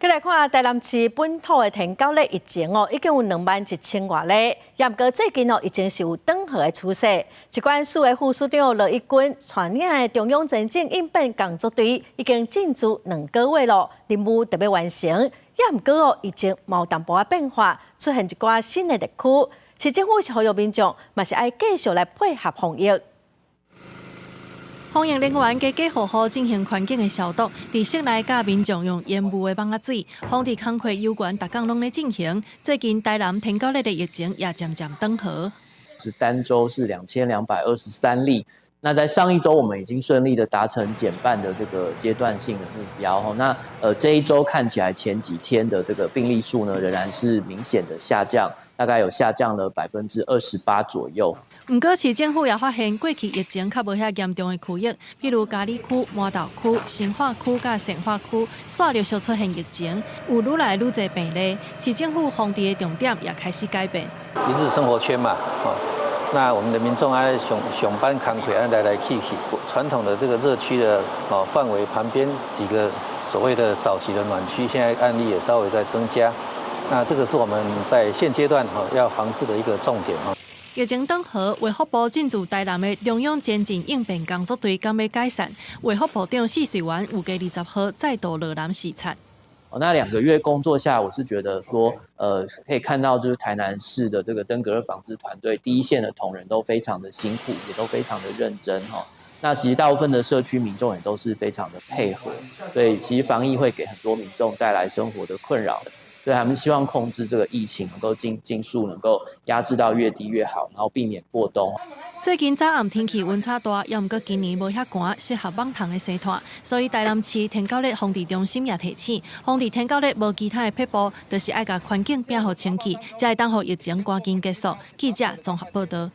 再来看台南市本土的天狗类疫情已经有21000多例，也不过最近已经是有转好的趋势。疾管署的副署长罗一军带领的中央前进应变工作队已经进驻2个月了，任务特别完成。也不过疫情有淡薄变化，出现一寡新的地区，市政府是呼吁民众，嘛是爱继续来配合防疫。 防疫人员加加好好进行环境的消毒，伫室内甲民众用烟雾的网仔水，防治工课有关，逐工拢在进行。最近台南天狗类的疫情也渐渐缓和，是单周是2223例。那在上一周，我们已经顺利的达成减半的这个阶段性的目标。那这一周看起来前几天的这个病例数呢，仍然是明显的下降，大概有下降了28%左右。 不过，市政府也发现，过去疫情较无遐严重的区域，譬如嘉义区、麻豆区、新化区、甲善化区，煞着小出现疫情，有愈来愈侪病例。市政府防治的重点也开始改变。一日生活圈嘛，那我们的民众上班工课来去，传统的这个热区的范围旁边几个所谓的早期的暖区，现在案例也稍微在增加。那这个是我们在现阶段要防治的一个重点。 疫情缓和，卫福部进驻台南的中央前进应变工作队刚要解散，卫福部长谢水元预计20号再度落南视察。那2个月工作下，我是觉得说，可以看到就是台南市的这个登革热防治团队第一线的同仁都非常的辛苦，也都非常的认真哈。那其实大部分的社区民众也都是非常的配合，所以其实防疫会给很多民众带来生活的困扰。 所以他们希望控制这个疫情，能够尽速能够压制到越低越好，然后避免过冬。最近早暗天气温差大，也毋过今年无遐寒，适合网虫的生态，所以台南市天狗类防治中心也提醒，防治天狗类无其他的撇步，就是爱甲环境变好清气，才会当互疫情赶紧结束。记者综合报道。